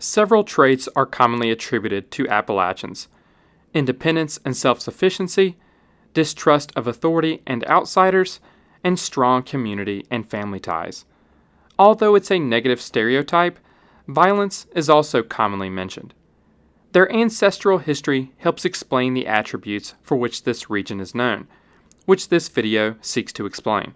Several traits are commonly attributed to Appalachians: independence and self-sufficiency, distrust of authority and outsiders, and strong community and family ties. Although it's a negative stereotype, violence is also commonly mentioned. Their ancestral history helps explain the attributes for which this region is known, which this video seeks to explain.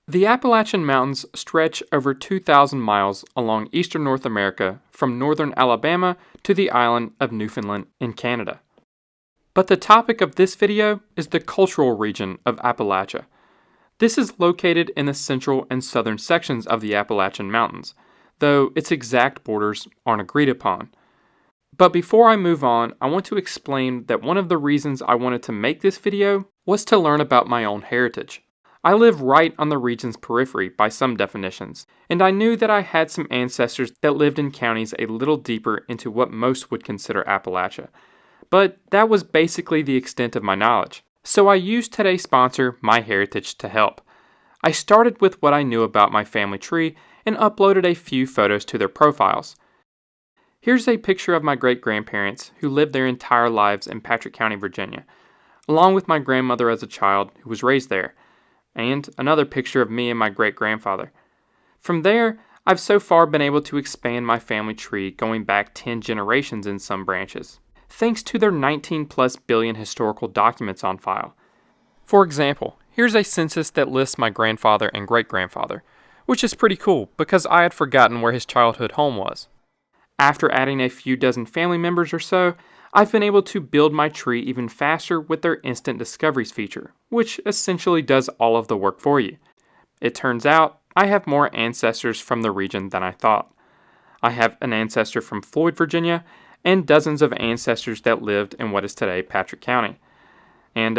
The Appalachian Mountains stretch over 2,000 miles along eastern North America from northern Alabama to the island of Newfoundland in Canada. But the topic of this video is the cultural region of Appalachia. This is located in the central and southern sections of the Appalachian Mountains, though its exact borders aren't agreed upon. But before I move on, I want to explain that one of the reasons I wanted to make this video was to learn about my own heritage. I live right on the region's periphery by some definitions, and I knew that I had some ancestors that lived in counties a little deeper into what most would consider Appalachia. But that was basically the extent of my knowledge, so I used today's sponsor, MyHeritage, to help. I started with what I knew about my family tree and uploaded a few photos to their profiles. Here's a picture of my great-grandparents who lived their entire lives in Patrick County, Virginia, along with my grandmother as a child who was raised there, and another picture of me and my great-grandfather. From there, I've so far been able to expand my family tree going back 10 generations in some branches, thanks to their 19+ billion historical documents on file. For example, here's a census that lists my grandfather and great-grandfather, which is pretty cool because I had forgotten where his childhood home was. After adding a few dozen family members or so, I've been able to build my tree even faster with their Instant Discoveries feature, which essentially does all of the work for you. It turns out I have more ancestors from the region than I thought. I have an ancestor from Floyd, Virginia, and dozens of ancestors that lived in what is today Patrick County. And,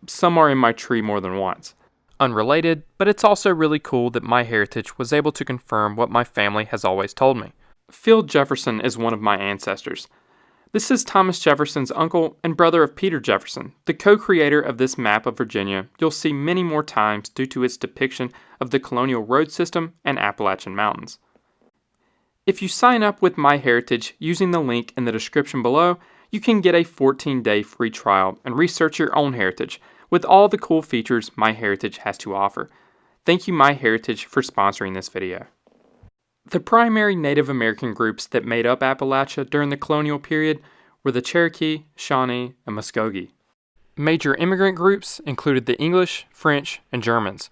some are in my tree more than once. Unrelated, but it's also really cool that MyHeritage was able to confirm what my family has always told me. Phil Jefferson is one of my ancestors. This is Thomas Jefferson's uncle and brother of Peter Jefferson, the co-creator of this map of Virginia you'll see many more times due to its depiction of the colonial road system and Appalachian Mountains. If you sign up with MyHeritage using the link in the description below, you can get a 14-day free trial and research your own heritage with all the cool features MyHeritage has to offer. Thank you MyHeritage for sponsoring this video. The primary Native American groups that made up Appalachia during the colonial period were the Cherokee, Shawnee, and Muskogee. Major immigrant groups included the English, French, and Germans,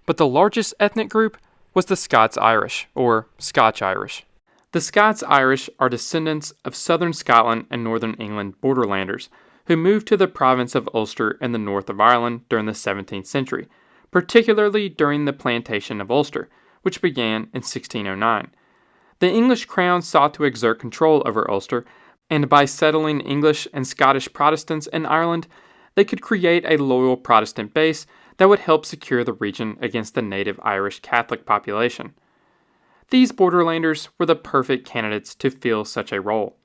but the largest ethnic group was the Scots-Irish, or Scotch-Irish. The Scots-Irish are descendants of southern Scotland and northern England borderlanders who moved to the province of Ulster in the north of Ireland during the 17th century, particularly during the plantation of Ulster, which began in 1609. The English crown sought to exert control over Ulster, and by settling English and Scottish Protestants in Ireland, they could create a loyal Protestant base that would help secure the region against the native Irish Catholic population. These borderlanders were the perfect candidates to fill such a role.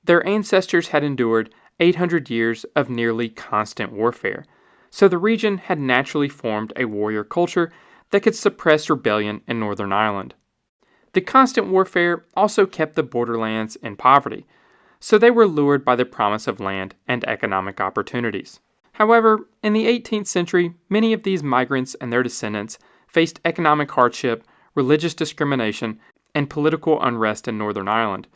Their ancestors had endured 800 years of nearly constant warfare, so the region had naturally formed a warrior culture that could suppress rebellion in Northern Ireland. The constant warfare also kept the borderlands in poverty, so they were lured by the promise of land and economic opportunities. However, in the 18th century, many of these migrants and their descendants faced economic hardship, religious discrimination, and political unrest in Northern Ireland,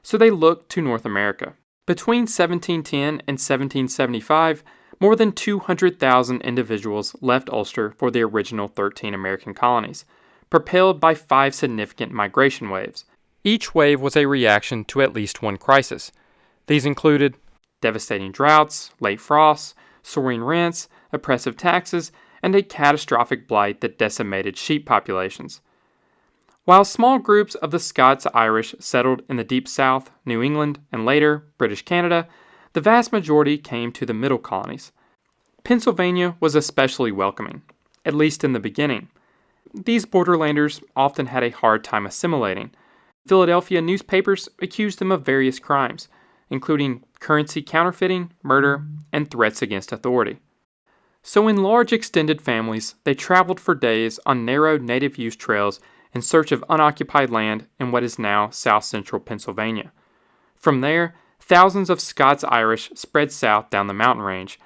so they looked to North America. Between 1710 and 1775, more than 200,000 individuals left Ulster for the original 13 American colonies, propelled by 5 significant migration waves. Each wave was a reaction to at least one crisis. These included devastating droughts, late frosts, soaring rents, oppressive taxes, and a catastrophic blight that decimated sheep populations. While small groups of the Scots-Irish settled in the Deep South, New England, and later British Canada, the vast majority came to the middle colonies. Pennsylvania was especially welcoming, at least in the beginning. These borderlanders often had a hard time assimilating. Philadelphia newspapers accused them of various crimes, including currency counterfeiting, murder, and threats against authority. So in large extended families, they traveled for days on narrow native use trails in search of unoccupied land in what is now south-central Pennsylvania. From there, thousands of Scots-Irish spread south down the mountain range,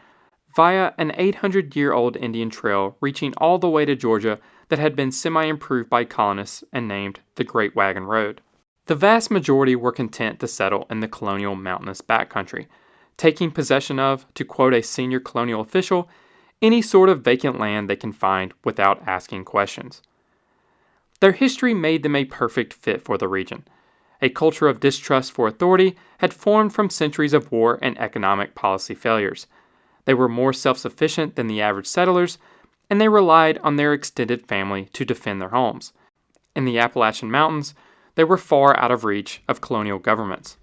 via an 800-year-old Indian trail reaching all the way to Georgia that had been semi-improved by colonists and named the Great Wagon Road. The vast majority were content to settle in the colonial mountainous backcountry, taking possession of, to quote a senior colonial official, any sort of vacant land they can find without asking questions. Their history made them a perfect fit for the region. A culture of distrust for authority had formed from centuries of war and economic policy failures. They were more self-sufficient than the average settlers, and they relied on their extended family to defend their homes. In the Appalachian Mountains, they were far out of reach of colonial governments.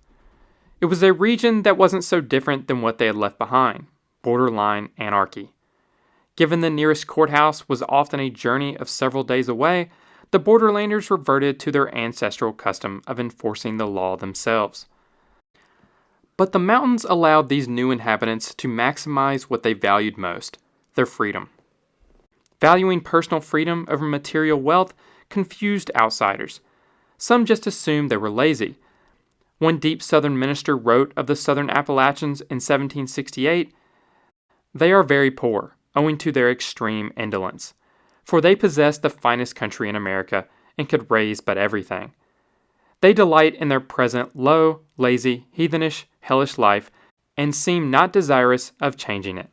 It was a region that wasn't so different than what they had left behind, borderline anarchy. Given the nearest courthouse was often a journey of several days away, the Borderlanders reverted to their ancestral custom of enforcing the law themselves. But the mountains allowed these new inhabitants to maximize what they valued most, their freedom. Valuing personal freedom over material wealth confused outsiders. Some just assumed they were lazy. One deep Southern minister wrote of the Southern Appalachians in 1768, "They are very poor, owing to their extreme indolence, for they possess the finest country in America and could raise but everything. They delight in their present low, lazy, heathenish, hellish life, and seem not desirous of changing it."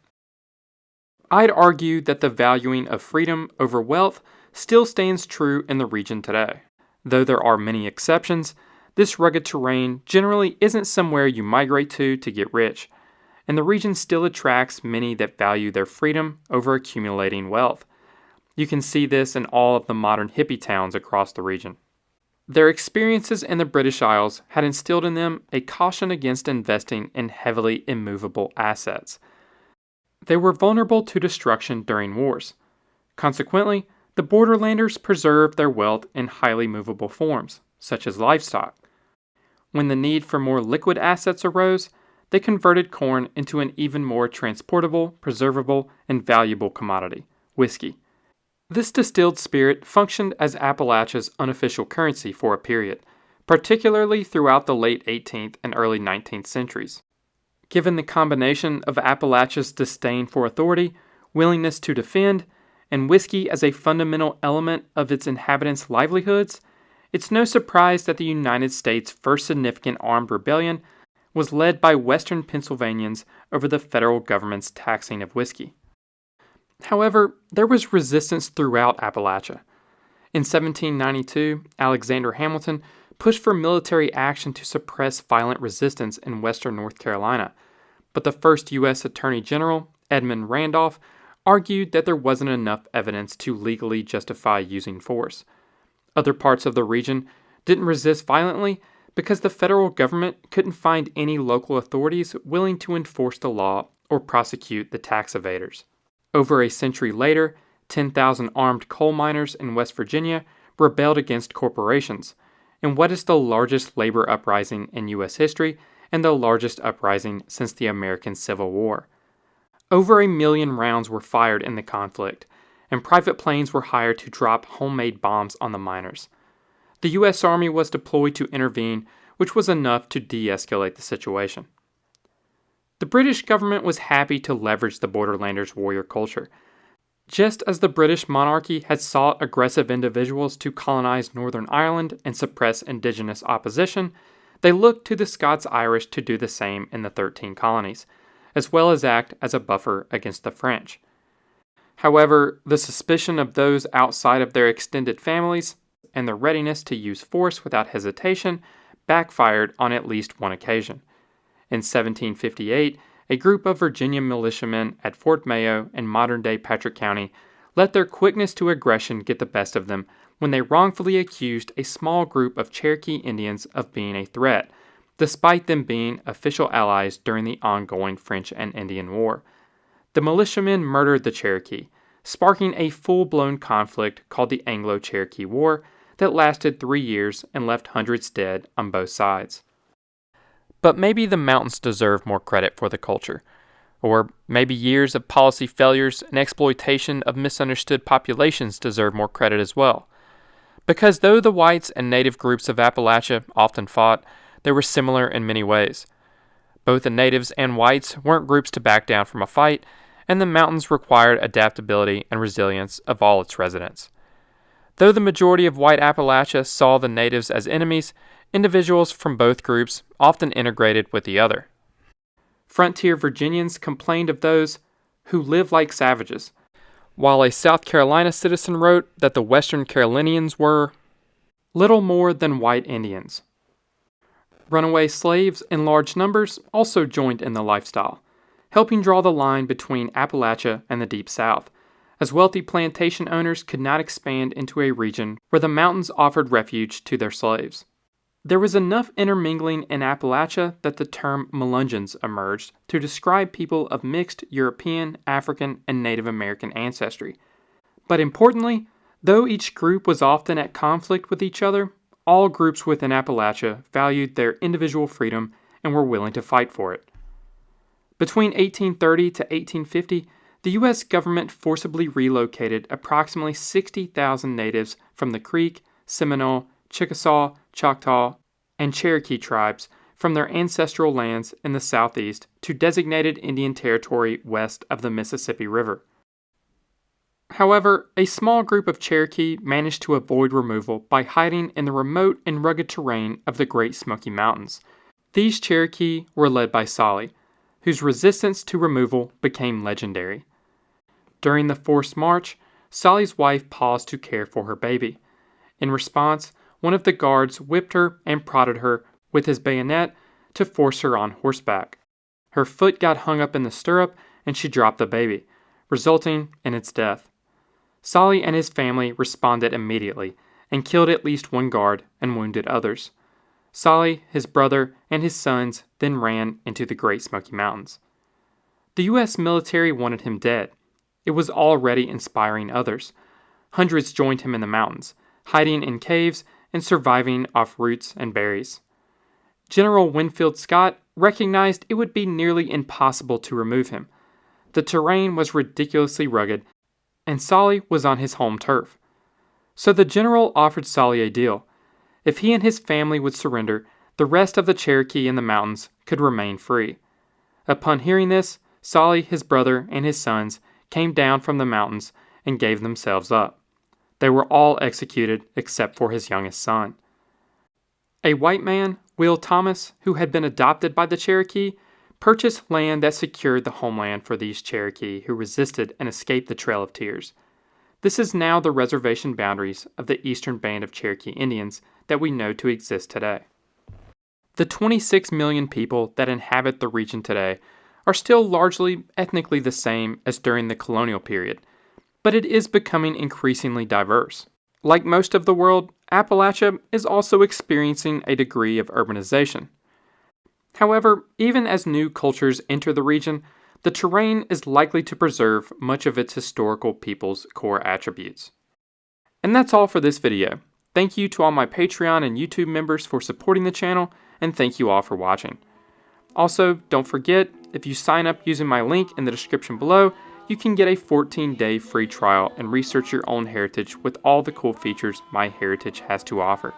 I'd argue that the valuing of freedom over wealth still stands true in the region today. Though there are many exceptions, this rugged terrain generally isn't somewhere you migrate to get rich, and the region still attracts many that value their freedom over accumulating wealth. You can see this in all of the modern hippie towns across the region. Their experiences in the British Isles had instilled in them a caution against investing in heavily immovable assets. They were vulnerable to destruction during wars. Consequently, the Borderlanders preserved their wealth in highly movable forms, such as livestock. When the need for more liquid assets arose, they converted corn into an even more transportable, preservable, and valuable commodity, whiskey. This distilled spirit functioned as Appalachia's unofficial currency for a period, particularly throughout the late 18th and early 19th centuries. Given the combination of Appalachia's disdain for authority, willingness to defend, and whiskey as a fundamental element of its inhabitants' livelihoods, it's no surprise that the United States' first significant armed rebellion was led by Western Pennsylvanians over the federal government's taxing of whiskey. However, there was resistance throughout Appalachia. In 1792, Alexander Hamilton pushed for military action to suppress violent resistance in western North Carolina, but the first U.S. Attorney General, Edmund Randolph, argued that there wasn't enough evidence to legally justify using force. Other parts of the region didn't resist violently because the federal government couldn't find any local authorities willing to enforce the law or prosecute the tax evaders. Over a century later, 10,000 armed coal miners in West Virginia rebelled against corporations, in what is the largest labor uprising in U.S. history and the largest uprising since the American Civil War. Over 1 million rounds were fired in the conflict, and private planes were hired to drop homemade bombs on the miners. The U.S. Army was deployed to intervene, which was enough to de-escalate the situation. The British government was happy to leverage the Borderlanders' warrior culture. Just as the British monarchy had sought aggressive individuals to colonize Northern Ireland and suppress indigenous opposition, they looked to the Scots-Irish to do the same in the 13 colonies, as well as act as a buffer against the French. However, the suspicion of those outside of their extended families and their readiness to use force without hesitation backfired on at least one occasion. In 1758, a group of Virginia militiamen at Fort Mayo in modern-day Patrick County let their quickness to aggression get the best of them when they wrongfully accused a small group of Cherokee Indians of being a threat, despite them being official allies during the ongoing French and Indian War. The militiamen murdered the Cherokee, sparking a full-blown conflict called the Anglo-Cherokee War that lasted 3 years and left hundreds dead on both sides. But maybe the mountains deserve more credit for the culture. Or maybe years of policy failures and exploitation of misunderstood populations deserve more credit as well. Because though the whites and native groups of Appalachia often fought, they were similar in many ways. Both the natives and whites weren't groups to back down from a fight, and the mountains required adaptability and resilience of all its residents. Though the majority of white Appalachia saw the natives as enemies, individuals from both groups often integrated with the other. Frontier Virginians complained of those who live like savages, while a South Carolina citizen wrote that the Western Carolinians were little more than white Indians. Runaway slaves in large numbers also joined in the lifestyle, helping draw the line between Appalachia and the Deep South, as wealthy plantation owners could not expand into a region where the mountains offered refuge to their slaves. There was enough intermingling in Appalachia that the term Melungeons emerged to describe people of mixed European, African, and Native American ancestry. But importantly, though each group was often at conflict with each other, all groups within Appalachia valued their individual freedom and were willing to fight for it. Between 1830 to 1850, the U.S. government forcibly relocated approximately 60,000 natives from the Creek, Seminole, Chickasaw, Choctaw, and Cherokee tribes from their ancestral lands in the southeast to designated Indian Territory west of the Mississippi River. However, a small group of Cherokee managed to avoid removal by hiding in the remote and rugged terrain of the Great Smoky Mountains. These Cherokee were led by Solly, whose resistance to removal became legendary. During the forced march, Solly's wife paused to care for her baby. In response, one of the guards whipped her and prodded her with his bayonet to force her on horseback. Her foot got hung up in the stirrup and she dropped the baby, resulting in its death. Solly and his family responded immediately and killed at least one guard and wounded others. Solly, his brother, and his sons then ran into the Great Smoky Mountains. The U.S. military wanted him dead. It was already inspiring others. Hundreds joined him in the mountains, hiding in caves and surviving off roots and berries. General Winfield Scott recognized it would be nearly impossible to remove him. The terrain was ridiculously rugged, and Solly was on his home turf. So the general offered Solly a deal. If he and his family would surrender, the rest of the Cherokee in the mountains could remain free. Upon hearing this, Solly, his brother, and his sons came down from the mountains and gave themselves up. They were all executed except for his youngest son. A white man, Will Thomas, who had been adopted by the Cherokee, purchased land that secured the homeland for these Cherokee who resisted and escaped the Trail of Tears. This is now the reservation boundaries of the Eastern Band of Cherokee Indians that we know to exist today. The 26 million people that inhabit the region today are still largely ethnically the same as during the colonial period, but it is becoming increasingly diverse. Like most of the world, Appalachia is also experiencing a degree of urbanization. However, even as new cultures enter the region, the terrain is likely to preserve much of its historical people's core attributes. And that's all for this video. Thank you to all my Patreon and YouTube members for supporting the channel, and thank you all for watching. Also, don't forget, if you sign up using my link in the description below, you can get a 14-day free trial and research your own heritage with all the cool features MyHeritage has to offer.